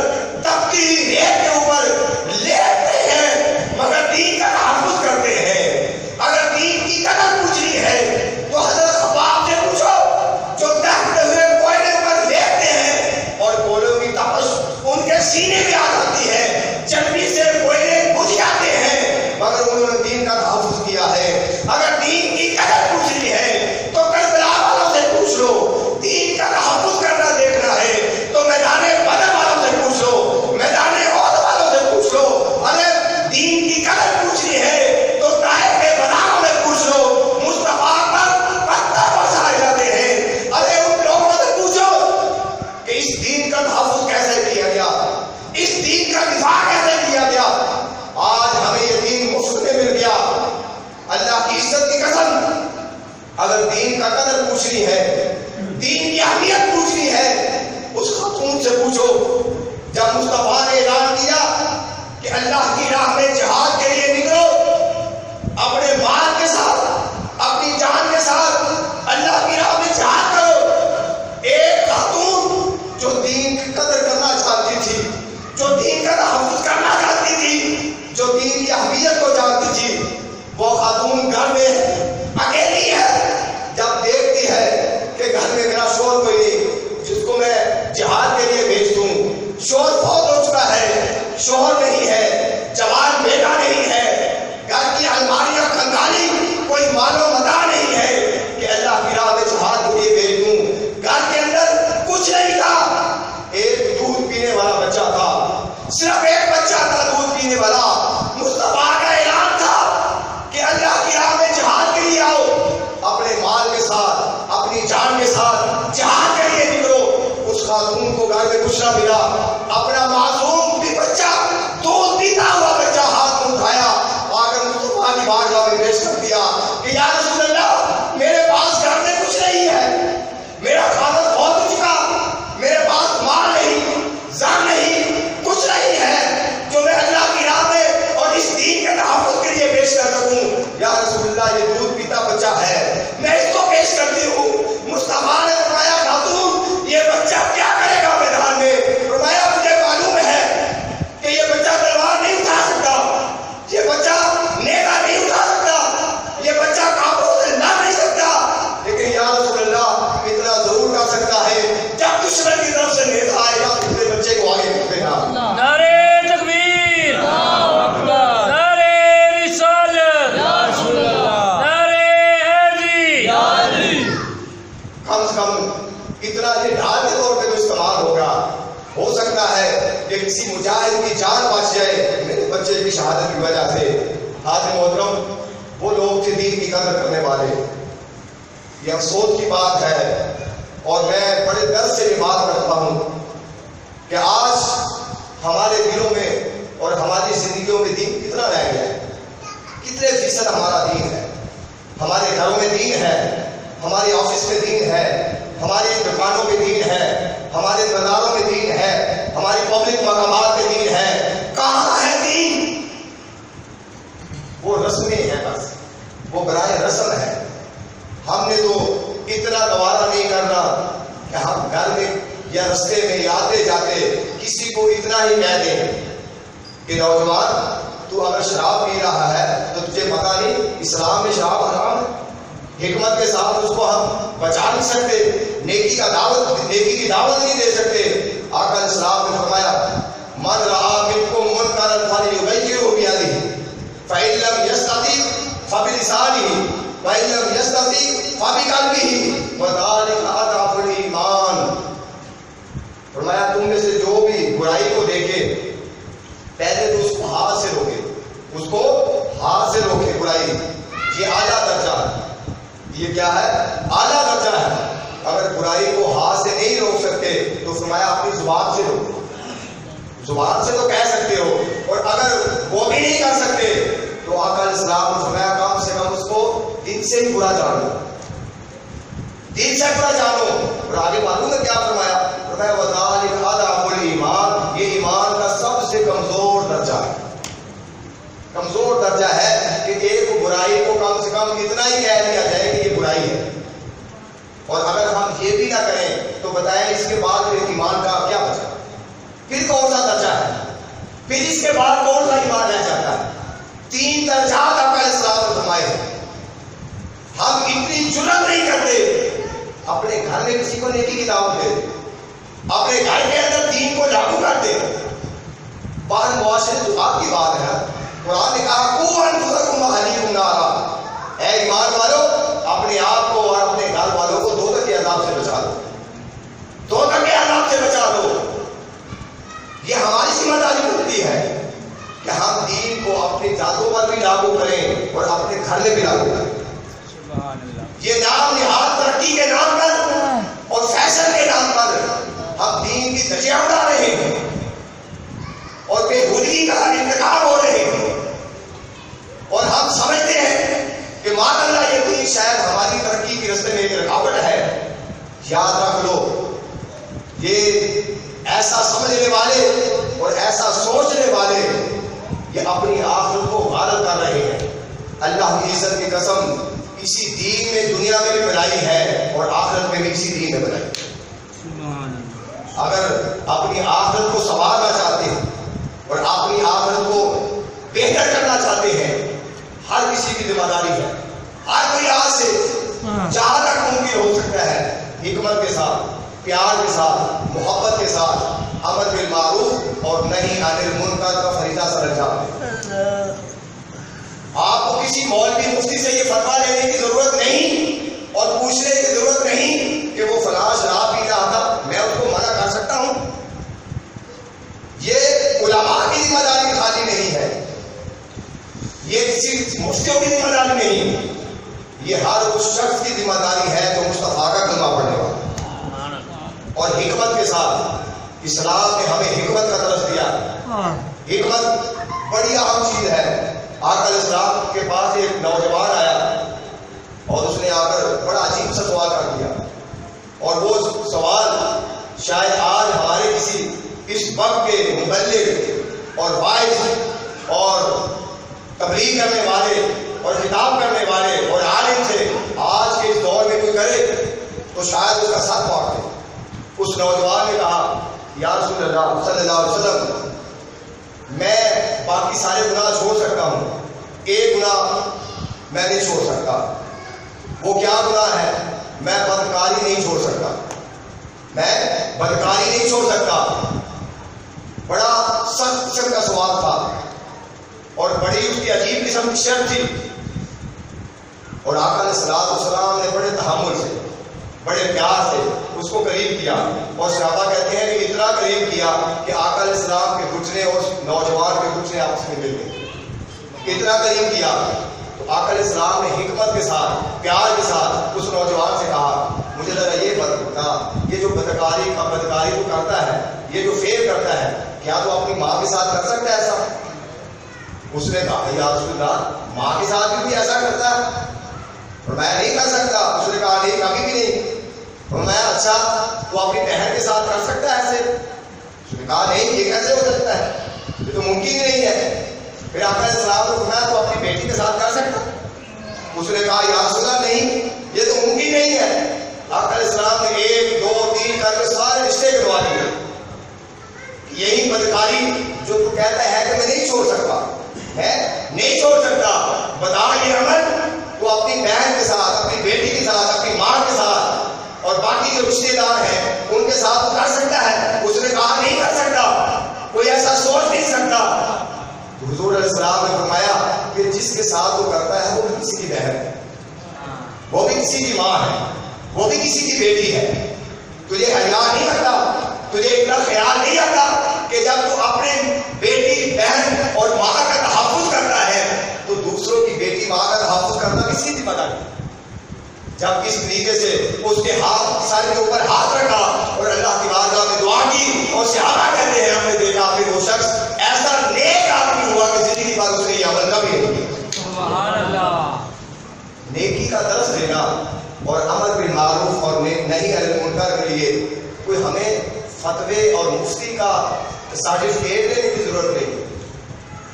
تپتی ہوئی ریت کے اوپر لیٹتے ہیں مگر دین کا تحفظ کرتے ہیں. اگر دین کی قدر پوچھنی ہے تو حضرت خباب سے پوچھو جو دہتے ہوئے کوئلے پر لیٹتے ہیں اور کوئلوں کی تپش ان کے سینے میں آ جاتی ہے, چربی سے کوئلے بجھ جاتے ہیں, مگر انہوں نے دین کا تحفظ کیا ہے. اگر دین کی قدر پوچھنی ہے تو کربلا والوں سے پوچھ لو, دین کا تحفظ کرنا دیکھنا ہے تو میدان بدر والوں سے پوچھ لو, میدان احد والوں سے پوچھ لو. ارے دین کی قدر پوچھنی ہے تو طائف کے بازاروں میں پوچھ لو, مصطفیٰ پر پتھر برسائے جاتے ہیں. ارے ان لوگوں سے پوچھو کہ اس دین کا تحفظ کیسے کیا گیا, اس دین کا دفاع کیسے کیا گیا. آج ہمیں یہ دین مفت میں مل گیا. اللہ کی عزت کی قسم, اگر دین کا قدر پوچھنی ہے, دین کی اہمیت پوچھنی ہے, اس خاتون سے پوچھو جب مصطفیٰ نے اعلان کیا کہ اللہ کی راہ میں جہاد کے لیے نکلو, اپنے مال کے ساتھ, اپنی جان کے ساتھ اللہ کی راہ میں جہاد کرو. ایک خاتون جو دین کی قدر کرنا چاہتی تھی, جو دین کا تحفظ کرنا چاہتی تھی, جو دین کی اہمیت کو جانتی تھی, وہ خاتون گھر میں اکیلی ہے. جب دیکھتی ہے کہ گھر میں میرا شوہر کوئی نہیں جس کو میں جہاد کے لیے بھیج دوں, شوہر بہت ہو چکا ہے, شوہر نہیں ہے, جوان بیٹا نہیں ہے, گھر کی الماریاں کھنگالی, کوئی مال و متاع نہیں ہے کہ اللہ کی راہ میں جہاد کے لیے بھیج دوں. گھر کے اندر کچھ نہیں تھا, ایک دودھ پینے والا بچہ تھا, صرف ایک بچہ تھا دودھ پینے والا. مصطفیٰ کا اعلان تھا کہ اللہ کی راہ میں جہاد کے لیے آؤ, اپنے مال کے ساتھ, اپنی جان کے ساتھ جہاد کے لیے نکلو. اس خاتون کو گھر میں کچھ نہ ملا, اپنا معصوم بھی بچہ 2 خانقاہ میں پیش کر دیا کہ یا رسول اللہ میرے پاس گھر میں کچھ نہیں ہے، میرا خاندان بہت ہو چکا، میرے پاس مال نہیں، زر نہیں، کچھ نہیں ہے جو میں اللہ کی راہ میں اور اس دین کے تحفظ کے لیے پیش کر سکوں۔ یا رسول اللہ یہ دودھ پیتا بچہ ہے، میں اس کو پیش کرتی ہوں۔ مصطفیٰ نے فرمایا خاتون یہ بچہ کیا کرے گا میدان میں؟ فرمایا مجھے معلوم ہے کہ یہ بچہ تلوار نہیں اٹھا سکتا، یہ بچہ نیزہ نہیں اٹھا سکتا، یہ بچہ کافروں سے لڑ نہیں سکتا، لیکن یا رسول اللہ اتنا ضرور کر سکتا ہے جب دشمن کی طرف سے نیزہ آئے گا تو پھر بچے کو آگے بڑھ دینا۔ نعرے تکبیر، نعرے رسالت، نعرے حیدری، کم سے کم اتنا یہ ڈھال کے طور پہ تو استعمال ہوگا۔ ہو سکتا ہے کہ کسی مجاہد کی جان بچ جائے میرے بچے کی شہادت کی وجہ سے۔ حاضر محترم، وہ لوگ تھے دین کی قدر کرنے والے، یہ افسوس کی بات ہے اور میں بڑے درد سے یہ بات کرتا ہوں کہ آج ہمارے دلوں میں اور ہماری زندگیوں میں دین کتنا رہ گیا ہے، کتنے فیصد ہمارا دین ہے، ہمارے گھروں میں دین ہے، ہمارے آفس میں دین ہے، ہماری دکانوں میں دین ہے، ہمارے بازاروں میں دین ہے، ہماری پبلک مقامات میں دین ہے۔ کہاں ہے دین؟ وہ رسمیں ہیں، بس وہ برائے رسم ہے۔ ہم نے تو اتنا گوارا نہیں کرنا کہ ہم گھر میں یا رستے میں آتے جاتے کسی کو اتنا ہی کہہ دیں کہ نوجوان تو اگر شراب پی رہا ہے تو تجھے پتا نہیں اسلام میں شراب حرام ہے۔ حکمت کے ساتھ اس کو ہم بچا نہیں سکتے، نیکی کی دعوت نہیں دے سکتے۔ آقا علیہ السلام نے فرمایا من رعا منکم منکرا فلیغیرہ بیدہ فإن لم یستطع فبلسانہ وإن لم یستطع فبقلبہ وذلک اضعف الایمان۔ فرمایا تم میں سے جو بھی برائی کو دیکھے پہلے تو اس کو ہاتھ سے روکے، اس کو ہاتھ سے روکے برائی، یہ اعلیٰ درجہ ہے۔ یہ کیا ہے؟ اعلیٰ درجہ ہے۔ اگر برائی کو ہاتھ سے نہیں روک سکتے تو فرمایا اپنی زبان سے روکو، زبان سے تو کہہ سکتے ہو، اور اگر وہ بھی نہیں کر سکتے تو آقا علیہ السلام نے فرمایا کم سے کم اس کو دل سے ہی برا جانو، دل سے برا جانو۔ اور آگے معلوم ہے کیا فرمایا؟ فرمایا وذالک اضعف الایمان، یہ ایمان کا سب سے کمزور درجہ ہے، کمزور درجہ ہے کہ ایک برائی کو کم سے کم اتنا ہی کہہ دیا جائے کہ یہ برائی ہے۔ اور اگر ہم یہ بھی نہ کریں تو بتائیں اس کے بعد پھر ایمان کا کیا بچا؟ پھر کون سا درجہ ہے؟ پھر اس کے بعد کون سا ایمان رہ جاتا ہے؟ 3 درجات آقا علیہ السلام نے فرمائے۔ ہم اتنی جرأت نہیں کرتے اپنے گھر میں کسی کو نیکی کی دعوت دے، اپنے گھر کے اندر دین کو لاگو کر دے۔ باہر معاشرے تو آپ کی بات ہے، قرآن نے کہا قوا انفسکم واہلیکم نارا، اے ایمان والو اپنے آپ کو اور اپنے گھر والوں کو دوزخ کے عذاب سے بچا لو، دوزخ کے عذاب سے بچا لو۔ یہ ہماری ذمہ داری بنتی ہے کہ ہم دین کو اپنی ذاتوں پر بھی لاگو کریں اور اپنے گھر میں بھی لاگو کریں۔ یہ نام نہاد ترقی کے نام پر اور فیشن کے نام پر ہم دین کی دھجیاں اڑا رہے ہیں اور بےہودگی کا انتخاب ہو رہے ہیں، اور ہم سمجھتے ہیں کہ معاذ اللہ یہ دین شاید ہماری ترقی کے راستے میں ایک رکاوٹ ہے۔ یاد رکھ لو یہ ایسا سمجھنے والے اور ایسا سوچنے والے یہ اپنی آخرت کو غارت کر رہے ہیں۔ اللہ کی عزت کی قسم اسی دین میں دنیا میں بھی بنائی ہے اور آخرت میں بھی اسی دین میں بنائی ہے۔ اگر اپنی آخرت کو سنوارنا چاہتے ہیں اور اپنی آخرت کو بہتر کرنا چاہتے ہیں، ہر کسی کی ذمہ داری ہے، ہر کوئی آج سے جہاں تک ممکن ہو سکتا ہے حکمت کے ساتھ، پیار کے ساتھ، محبت کے ساتھ امر بالمعروف اور نہی عن المنکر کا فریضہ سر انجام۔ آپ کو کسی مولوی مفتی سے یہ فتویٰ لینے کی ضرورت نہیں اور پوچھنے کی ضرورت نہیں کہ وہ فلاں شراب پی رہا تھا میں اس کو منع کر سکتا ہوں۔ یہ علماء کی ذمہ داری خالی نہیں ہے، یہ کسی مفتیوں کی ذمہ داری نہیں، یہ ہر اس شخص کی ذمہ داری ہے جو مصطفیٰ کا کلمہ پڑھنے والا اور حکمت کے ساتھ۔ اسلام نے ہمیں حکمت کا درس دیا۔ حکمت بڑی اہم چیز ہے۔ آقا علیہ السلام کے پاس ایک نوجوان آیا اور اس نے آ کر بڑا عجیب سا سوال کر دیا، اور وہ سوال شاید آج ہمارے کسی اس وقت کے مبلغ اور واعظ اور تبلیغ کرنے والے اور خطاب کرنے والے اور عالم سے آج کے اس دور میں کوئی کرے تو شاید اس کا ساتھ پاٹ دے۔ اس نوجوان نے کہا، یا رسول اللہ صلی اللہ علیہ وسلم، میں باقی سارے گناہ چھوڑ سکتا ہوں، ایک گناہ میں نہیں چھوڑ سکتا۔ وہ کیا گناہ ہے؟ میں بدکاری نہیں چھوڑ سکتا، میں بدکاری نہیں چھوڑ سکتا۔ بڑا سخت قسم کا سوال تھا اور بڑی اس کی عجیب قسم کی شرط تھی، اور آقا علیہ السلام نے بڑے تحمل سے بڑے پیار سے اس کو قریب کیا، اور صحابہ کہتے ہیں کہ اتنا قریب کیا کہ آقا علیہ السلام کے گھٹنے اور نوجوان کے گھٹنے آپس میں مل گئے، اتنا قریب کیا۔ تو آقا علیہ السلام نے حکمت کے ساتھ پیار کے ساتھ اس نوجوان سے کہا، مجھے ذرا یہ بتا، یہ جو بدکاری تو کرتا ہے، یہ جو فیل کرتا ہے، کیا تو اپنی ماں کے ساتھ کر سکتا ہے ایسا؟ اس نے کہا، یا رسول اللہ، ماں کے ساتھ بھی ایسا کرتا ہے؟ اور میں نہیں کر سکتا۔ اس نے کہا، نہیں، کبھی بھی نہیں۔ اور میں، اچھا تو اپنی بہن کے ساتھ کر سکتا ہے ایسے؟ اس نے کہا، نہیں، یہ کیسے ہو سکتا ہے، یہ تو ممکن ہی نہیں ہے۔ پھر آقا علیہ السلام نے فرمایا، تو اپنی بیٹی کے ساتھ کر سکتا؟ اس نے کہا، یا رسول اللہ، نہیں، یہ تو ممکن نہیں ہے۔ آقا علیہ السلام نے 1 2 3 کر کے سارے رشتے کروا دیے۔ یہی بدکاری جو تو کہتا ہے کہ میں نہیں چھوڑ سکتا، ہے نہیں چھوڑ سکتا، بتا یہ عمل تو اپنی بہن کے ساتھ، اپنی بیٹی کے ساتھ، اپنی ماں کے ساتھ اور باقی جو رشتے دار ہیں ان کے ساتھ تو کر سکتا ہے؟ اس نے کہا، نہیں کر سکتا، کوئی ایسا سوچ نہیں سکتا۔ حضور علیہ السلام نے فرمایا کہ جس کے ساتھ وہ کرتا ہے وہ بھی کسی کی بہن ہے، وہ بھی کسی کی ماں ہے، وہ بھی کسی کی بیٹی ہے۔ تجھے حیا نہیں آتا، تجھے اتنا خیال نہیں آتا کہ جب تو اپنے بیٹی، بہن اور ماں کا تحفظ کرتا ہے تو دوسروں کی بیٹی، ماں کا تحفظ کرنا کسی کی پتہ نہیں۔ جب کس طریقے سے اس کے ہاتھ، سر کے اوپر ہاتھ رکھا اور اللہ کی بارگاہ میں دعا کی، اور صحابہ کہتے ہیں ہم نے دیکھا پھر وہ شخص ایسا نیک آدمی ہوا کہ زندگی پر اس نے یہ عمل کبھی نہیں کیا۔ سبحان اللہ۔ نیکی کا درس دینا اور امر بالمعروف اور نہی عن المنکر کے لیے کوئی ہمیں فتوے اور مفتی کا سرٹیفکیٹ لینے کی ضرورت نہیں،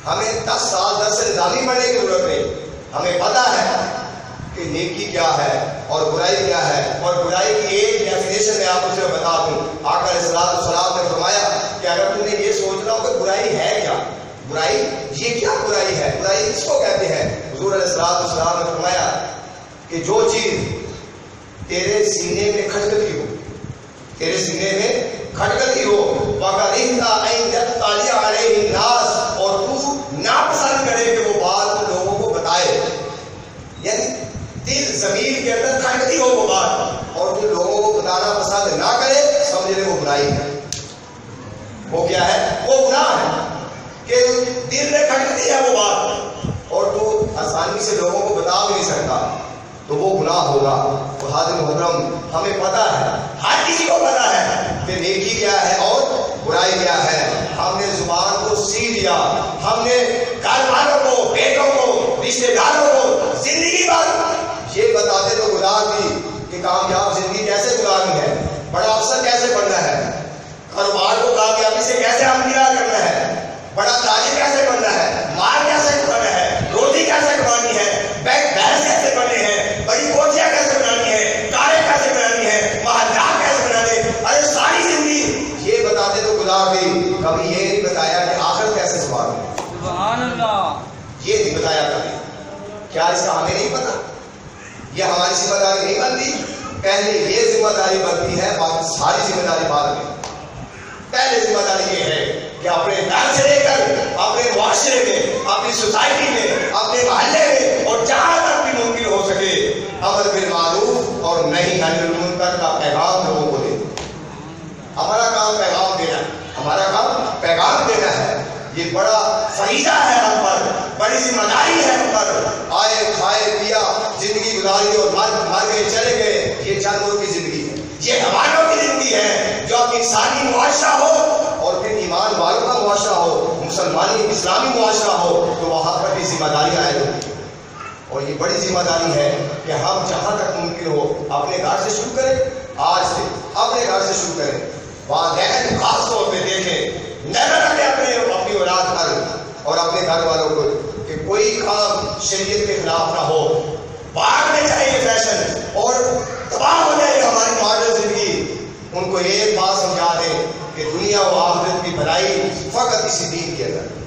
ہمیں 10 سال درس نظامی پڑھنے کی ضرورت نہیں۔ ہمیں پتہ ہے کہ نیکی کیا ہے اور برائی کیا ہے، اور برائی کی ایک ڈیفینیشن میں آپ کو صرف بتا دوں۔ آقا علیہ السلام نے فرمایا کہ اگر تم نے یہ سوچنا ہو کہ برائی ہے کیا، برائی یہ کیا برائی ہے، برائی کس کو کہتے ہیں؟ حضور علیہ السلام نے فرمایا کہ جو چیز تیرے سینے میں کھٹکتی ہو، تیرے سینے میں کھٹکتی ہو، وَكَرِهْتَ أَن يَطَّلِعَ عَلَيْهِ النَّاسُ، اور تو ناپسند کرے کہ وہ بات لوگوں کو بتائے، یعنی دل ضمیر کے اندر کھٹکتی ہو وہ بات اور جو لوگوں کو بتانا پسند نہ کرے، سمجھ لے وہ برائی ہے۔ وہ کیا ہے؟ وہ گناہ ہے کہ دل میں کھٹکتی ہے وہ بات اور تو آسانی سے لوگوں کو بتا بھی نہیں سکتا، تو وہ گناہ ہوگا۔ تو حاضر محترم، ہمیں پتہ ہے، ہر کسی کو پتہ ہے کہ نیکی کیا ہے اور برائی کیا ہے۔ ہم نے زبان کو سی لیا، ہم نے گھر والوں کو، بیٹوں کو، رشتے داروں کو زندگی بھر یہ بتاتے تو گزار دی کہ کامیاب زندگی کیسے گزارنی ہے، بڑا افسر کیسے بننا ہے، کاروبار کو کامیابی سے کیسے ہمکار کرنا ہے، بڑا تاجر کیسے بننا ہے، مال کیسے کمانا ہے، روٹی کیسے کمانی ہے، بینک بیلنس کیسے بننے ہیں، بڑی کوٹیاں کیسے بنانی ہے، کاریں کیسے بنانی ہے، محلات کیسے بنانے، ارے ساری زندگی یہ بتاتے تو گزار دی، کبھی یہ نہیں بتایا کہ آخرت کیسے سنوارنی ہے۔ سبحان اللہ۔ یہ نہیں بتایا کبھی۔ کیا اس کا ہمیں نہیں پتا؟ یہ ہماری ذمہ داری نہیں بنتی؟ پہلے یہ ذمہ داری بنتی ہے، باقی ساری ذمہ داری بعد میں۔ پہلے ذمہ داری یہ ہے کہ اپنے گھر سے لے کر اپنے معاشرے میں، اپنی سوسائٹی میں، اپنے محلے میں اور جہاں تک بھی ممکن ہو سکے امر بالمعروف اور نہی عن المنکر کا پیغام لوگوں کو دے۔ ہمارا کام پیغام دینا ہے، ہمارا کام پیغام دینا ہے۔ یہ بڑا فریضہ ہے ہم پر، بڑی ذمہ داری ہے ہم پر۔ آئے کھائے پیا زندگی گزاری اور مر گئے چلے گئے، یہ جانوروں کی زندگی ہے، یہ حیوانوں کی زندگی ہے۔ جو اب انسانی معاشرہ ہو اور پھر ایمان والوں کا معاشرہ ہو، مسلمانی اسلامی معاشرہ ہو، تو وہاں پر بھی ذمہ داریاں ہیں۔ بڑی ذمہ داری ہے کہ ہم جہاں تک ممکن ہو اپنے گھر سے شروع کریں، آج سے اپنے گھر سے شروع کریں، والدین خاص طور پہ دیکھیں، نظر رکھیں اپنی اولاد پر اور اپنے گھر والوں کو کہ کوئی کام شریعت کے خلاف نہ ہو، بھاگنے چاہیے فیشن اور تباہ ہو جائے ہماری ماڈرن زندگی۔ ان کو ایک بات سمجھا دیں کہ دنیا و آخرت کی بھلائی فقط اسی دین کے اندر